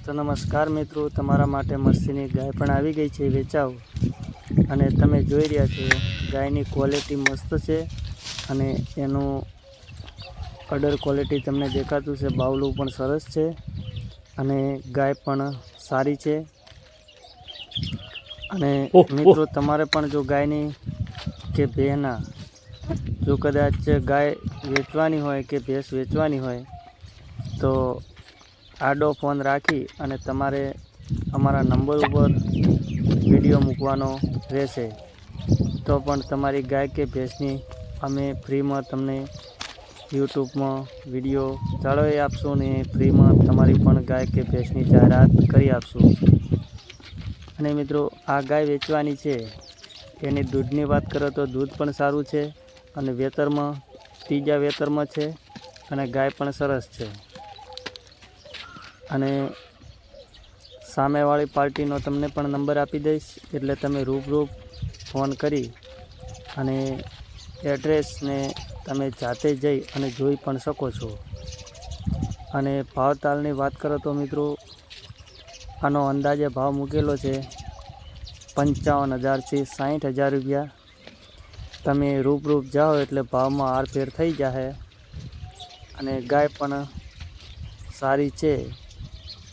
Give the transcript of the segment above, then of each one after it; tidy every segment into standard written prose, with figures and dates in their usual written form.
તો નમસ્કાર મિત્રો, તમારા માટે મસ્તીની ગાય પણ આવી ગઈ છે વેચાવ, અને તમે જોઈ રહ્યા છો ગાયની ક્વોલિટી મસ્ત છે અને એનું અડર ક્વોલિટી તમને દેખાતું છે. બાવલું પણ સરસ છે અને ગાય પણ સારી છે. અને મિત્રો, તમારે પણ જો ગાયની કે ભેંસના જો કદાચ ગાય વેચવાની હોય કે ભેંસ વેચવાની હોય તો આડો ફોન રાખી અને તમારે અમારા નંબર ઉપર વિડીયો મૂકવાનો રહેશે. તો પણ તમારી ગાય કે ભેંસની અમે ફ્રીમાં તમને યુટ્યુબમાં વિડીયો ચાળવી આપશું અને ફ્રીમાં તમારી પણ ગાય કે ભેંસની જાહેરાત કરી આપશું. અને મિત્રો, આ ગાય વેચવાની છે. એની દૂધની વાત કરો તો દૂધ પણ સારું છે અને વેતરમાં ત્રીજા વેતરમાં છે અને ગાય પણ સરસ છે. અને સામેવાળી પાર્ટીનો તમને પણ નંબર આપી દઈશ, એટલે તમે રૂબરૂ ફોન કરી અને એડ્રેસને તમે જાતે જઈ અને જોઈ પણ શકો છો. અને ભાવતાલની વાત કરો તો મિત્રો, આનો અંદાજે ભાવ મૂકેલો છે 55,000થી 60,000 રૂપિયા. તમે રૂબરૂપ જાઓ એટલે ભાવમાં આરફેર થઈ જશે. અને ગાય પણ સારી છે.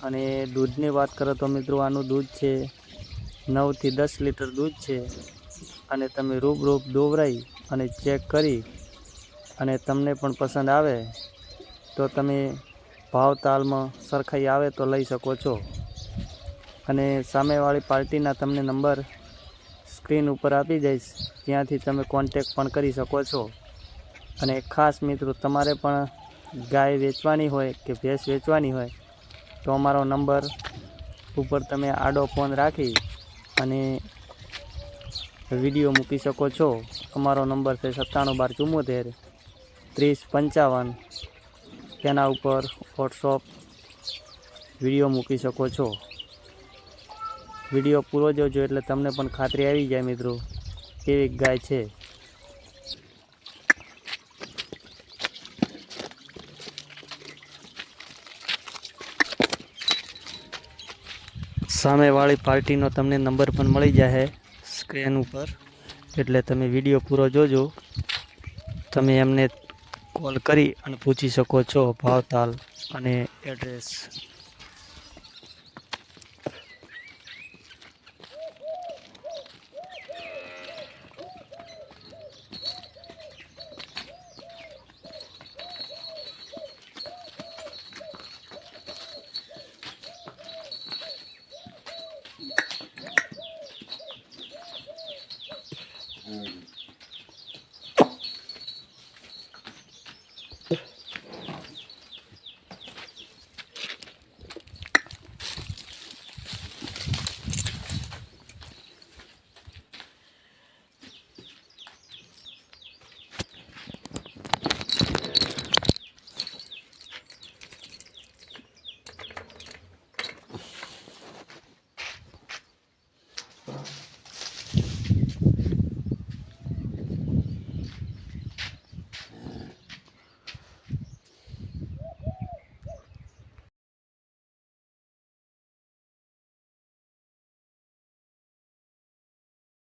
અને દૂધની વાત કરો તો મિત્રો, આનું દૂધ છે 9થી 10 લીટર દૂધ છે. અને તમે રૂબરૂપ દોવરાઈ અને ચેક કરી અને તમને પણ પસંદ આવે તો તમે ભાવતાલમાં સરખાઈ આવે તો લઈ શકો છો. અને સામેવાળી પાર્ટીના તમને નંબર સ્ક્રીન ઉપર આપી દઈશ, ત્યાંથી તમે કોન્ટેક પણ કરી શકો છો. અને ખાસ મિત્રો, તમારે પણ ગાય વેચવાની હોય કે ભેંસ વેચવાની હોય તો અમારો નંબર ઉપર તમે આડો ફોન રાખી અને વિડીયો મૂકી શકો છો. અમારો નંબર છે 97 12 74 30 55. તેના ઉપર વોટ્સઅપ વિડીયો મૂકી શકો છો. વિડીયો પૂરો જોજો એટલે તમને પણ ખાતરી આવી જાય મિત્રો કેવી ગાય છે. સામેવાળી પાર્ટીનો તમને નંબર પણ મળી જશે સ્ક્રીન ઉપર, એટલે તમે વિડીયો પૂરો જોજો. તમે એમને કોલ કરી અને પૂછી શકો છો ભાવતાલ અને એડ્રેસ.